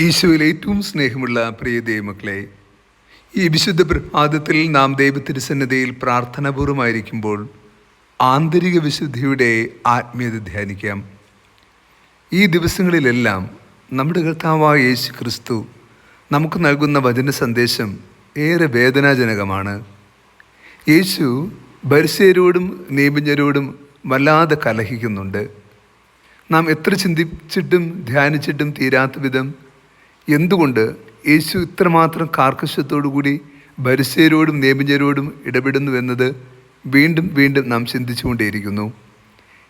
ഈശോയിൽ ഏറ്റവും സ്നേഹമുള്ള പ്രിയ ദൈവമക്കളെ, ഈ വിശുദ്ധ പ്രഭാതത്തിൽ നാം ദൈവത്തിരുസന്നിധിയിൽ പ്രാർത്ഥനാപൂർവമായിരിക്കുമ്പോൾ ആന്തരിക വിശുദ്ധിയുടെ ആത്മീയത ധ്യാനിക്കാം. ഈ ദിവസങ്ങളിലെല്ലാം നമ്മുടെ കർത്താവായ യേശു ക്രിസ്തു നമുക്ക് നൽകുന്ന വചന സന്ദേശം ഏറെ വേദനാജനകമാണ്. യേശു ഫരിസേയരോടും നിയമജ്ഞരോടും വല്ലാതെ കലഹിക്കുന്നുണ്ട്. നാം എത്ര ചിന്തിച്ചിട്ടും ധ്യാനിച്ചിട്ടും തീരാത്ത വിധം എന്തുകൊണ്ട് യേശു ഇത്രമാത്രം കാർക്കശ്യത്തോടുകൂടി ഫരിസേയരോടും നിയമജ്ഞരോടും ഇടപെടുന്നുവെന്നത് വീണ്ടും വീണ്ടും നാം ചിന്തിച്ചുകൊണ്ടേയിരിക്കുന്നു.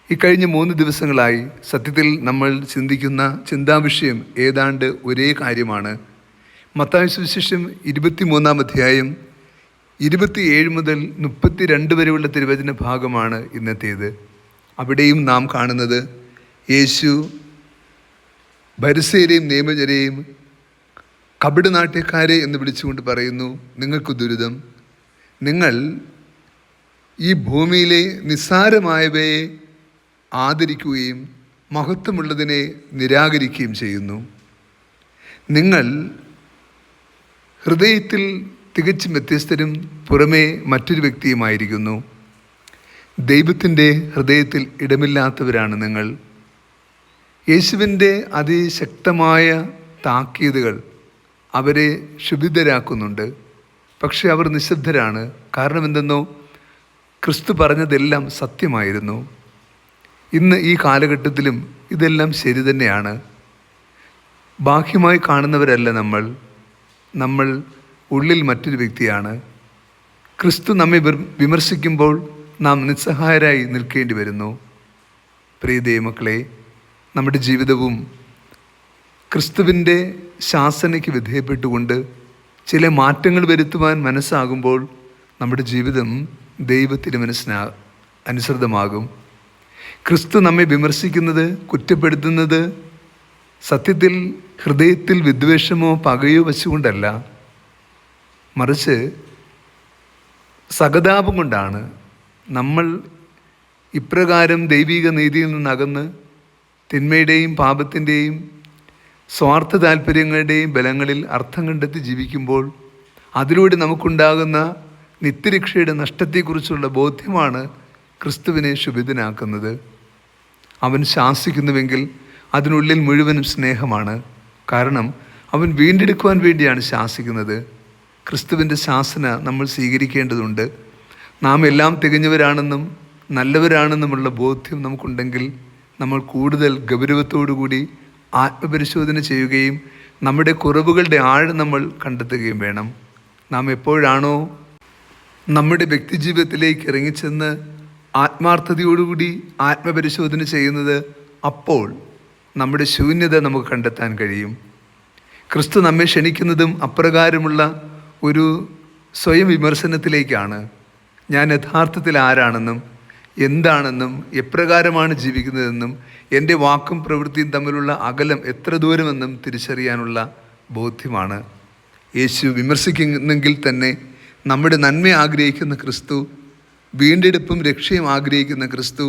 ഈ കഴിഞ്ഞ 3 ദിവസങ്ങളായി സത്യത്തിൽ നമ്മൾ ചിന്തിക്കുന്ന ചിന്താവിഷയം ഏതാണ്ട് ഒരേ കാര്യമാണ്. മത്തായി സുവിശേഷം 23-ാം അധ്യായം 27 മുതൽ 32 വരെയുള്ള തിരുവചന ഭാഗമാണ് ഇന്നത്തേത്. അവിടെയും നാം കാണുന്നത് യേശു ഫരിസേയരെയും നിയമജ്ഞരെയും കപടനാട്യക്കാരെ എന്ന് വിളിച്ചുകൊണ്ട് പറയുന്നു, നിങ്ങൾക്ക് ദുരിതം, നിങ്ങൾ ഈ ഭൂമിയിലെ നിസ്സാരമായവയെ ആദരിക്കുകയും മഹത്വമുള്ളതിനെ നിരാകരിക്കുകയും ചെയ്യുന്നു. നിങ്ങൾ ഹൃദയത്തിൽ തികച്ചും വ്യത്യസ്തരും പുറമേ മറ്റൊരു വ്യക്തിയുമായിരിക്കുന്നു. ദൈവത്തിൻ്റെ ഹൃദയത്തിൽ ഇടമില്ലാത്തവരാണ് നിങ്ങൾ. യേശുവിൻ്റെ അതിശക്തമായ താക്കീതുകൾ അവരെ ക്ഷുഭിതരാക്കുന്നുണ്ട്. പക്ഷെ അവർ നിശബ്ദരാണ്. കാരണം എന്തെന്നോ, ക്രിസ്തു പറഞ്ഞതെല്ലാം സത്യമായിരുന്നു. ഇന്ന് ഈ കാലഘട്ടത്തിലും ഇതെല്ലാം ശരി തന്നെയാണ്. ബാഹ്യമായി കാണുന്നവരല്ല നമ്മൾ ഉള്ളിൽ മറ്റൊരു വ്യക്തിയാണ്. ക്രിസ്തു നമ്മെ വിമർശിക്കുമ്പോൾ നാം നിസ്സഹായരായി നിൽക്കേണ്ടി വരുന്നു. പ്രിയ ദൈവമക്കളെ, നമ്മുടെ ജീവിതവും ക്രിസ്തുവിൻ്റെ ശാസനയ്ക്ക് വിധേയപ്പെട്ടുകൊണ്ട് ചില മാറ്റങ്ങൾ വരുത്തുവാൻ മനസ്സാകുമ്പോൾ നമ്മുടെ ജീവിതം ദൈവത്തിൻ്റെ മനസ്സിന് അനുസൃതമാകും. ക്രിസ്തു നമ്മെ വിമർശിക്കുന്നത്, കുറ്റപ്പെടുത്തുന്നത് സത്യത്തിൽ ഹൃദയത്തിൽ വിദ്വേഷമോ പകയോ വച്ചുകൊണ്ടല്ല, മറിച്ച് സഹതാപം കൊണ്ടാണ്. നമ്മൾ ഇപ്രകാരം ദൈവിക നീതിയിൽ നിന്നകന്ന് തിന്മയുടെയും പാപത്തിൻ്റെയും സ്വാർത്ഥ താല്പര്യങ്ങളുടെയും ബലങ്ങളിൽ അർത്ഥം കണ്ടെത്തി ജീവിക്കുമ്പോൾ അതിലൂടെ നമുക്കുണ്ടാകുന്ന നിത്യരക്ഷയുടെ നഷ്ടത്തെക്കുറിച്ചുള്ള ബോധ്യമാണ് ക്രിസ്തുവിനെ ശുഭിതനാക്കുന്നത്. അവൻ ശാസിക്കുന്നുവെങ്കിൽ അതിനുള്ളിൽ മുഴുവനും സ്നേഹമാണ്. കാരണം അവൻ വീണ്ടെടുക്കുവാൻ വേണ്ടിയാണ് ശാസിക്കുന്നത്. ക്രിസ്തുവിൻ്റെ ശാസന നമ്മൾ സ്വീകരിക്കേണ്ടതുണ്ട്. നാം എല്ലാം തികഞ്ഞവരാണെന്നും നല്ലവരാണെന്നുമുള്ള ബോധ്യം നമുക്കുണ്ടെങ്കിൽ നമ്മൾ കൂടുതൽ ഗൗരവത്തോടുകൂടി ആത്മപരിശോധന ചെയ്യുകയും നമ്മുടെ കുറവുകളുടെ ആഴം നമ്മൾ കണ്ടെത്തുകയും വേണം. നാം എപ്പോഴാണോ നമ്മുടെ വ്യക്തിജീവിതത്തിലേക്ക് ഇറങ്ങിച്ചെന്ന് ആത്മാർത്ഥതയോടുകൂടി ആത്മപരിശോധന ചെയ്യുന്നത്, അപ്പോൾ നമ്മുടെ ശൂന്യത നമുക്ക് കണ്ടെത്താൻ കഴിയും. ക്രിസ്തു നമ്മെ ക്ഷണിക്കുന്നതും അപ്രകാരമുള്ള ഒരു സ്വയം വിമർശനത്തിലേക്കാണ്. ഞാൻ യഥാർത്ഥത്തിൽ ആരാണെന്നും എന്താണെന്നും എപ്രകാരമാണ് ജീവിക്കുന്നതെന്നും എൻ്റെ വാക്കും പ്രവൃത്തിയും തമ്മിലുള്ള അകലം എത്ര ദൂരമെന്നും തിരിച്ചറിയാനുള്ള ബോധ്യമാണ്. യേശു വിമർശിക്കുന്നെങ്കിൽ തന്നെ നമ്മുടെ നന്മ ആഗ്രഹിക്കുന്ന ക്രിസ്തു, വീണ്ടെടുപ്പും രക്ഷയും ആഗ്രഹിക്കുന്ന ക്രിസ്തു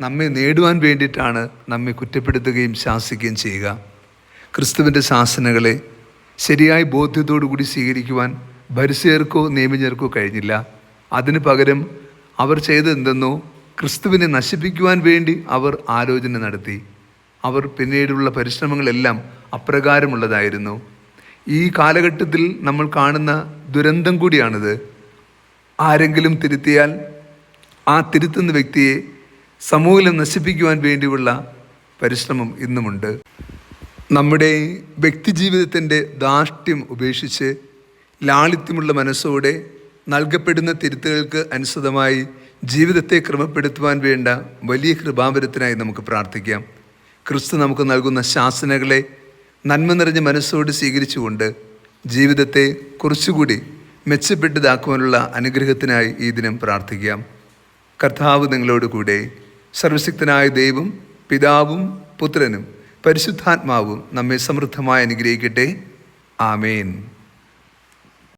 നമ്മെ നേടുവാൻ വേണ്ടിയിട്ടാണ് നമ്മെ കുറ്റപ്പെടുത്തുകയും ശാസിക്കുകയും ചെയ്യുക. ക്രിസ്തുവിൻ്റെ ശാസനകളെ ശരിയായ ബോധ്യത്തോടു കൂടി സ്വീകരിക്കുവാൻ ഫരിസേയർക്കോ നിയമജ്ഞർക്കോ കഴിഞ്ഞില്ല. അതിനു പകരം അവർ ചെയ്തതെന്തെന്നോ, ക്രിസ്തുവിനെ നശിപ്പിക്കുവാൻ വേണ്ടി അവർ ആലോചന നടത്തി. അവർ പിന്നീടുള്ള പരിശ്രമങ്ങളെല്ലാം അപ്രകാരമുള്ളതായിരുന്നു. ഈ കാലഘട്ടത്തിൽ നമ്മൾ കാണുന്ന ദുരന്തം കൂടിയാണിത്. ആരെങ്കിലും തിരുത്തിയാൽ ആ തിരുത്തുന്ന വ്യക്തിയെ സമൂലം നശിപ്പിക്കുവാൻ വേണ്ടിയുള്ള പരിശ്രമം ഇന്നുമുണ്ട്. നമ്മുടെ വ്യക്തിജീവിതത്തിൻ്റെ ധാർഷ്ട്യം ഉപേക്ഷിച്ച് ലാളിത്യമുള്ള മനസ്സോടെ നൽകപ്പെടുന്ന തിരുത്തുകൾക്ക് അനുസൃതമായി ജീവിതത്തെ ക്രമപ്പെടുത്തുവാൻ വേണ്ട വലിയ കൃപാവരത്തിനായി നമുക്ക് പ്രാർത്ഥിക്കാം. ക്രിസ്തു നമുക്ക് നൽകുന്ന ശാസനകളെ നന്മ നിറഞ്ഞ മനസ്സോട് സ്വീകരിച്ചുകൊണ്ട് ജീവിതത്തെ കുറച്ചുകൂടി മെച്ചപ്പെട്ടതാക്കുവാനുള്ള അനുഗ്രഹത്തിനായി ഈ ദിനം പ്രാർത്ഥിക്കാം. കർത്താവ് നിങ്ങളോട് കൂടെ. സർവശക്തനായ ദൈവം, പിതാവും പുത്രനും പരിശുദ്ധാത്മാവും നമ്മെ സമൃദ്ധമായി അനുഗ്രഹിക്കട്ടെ. ആമേൻ.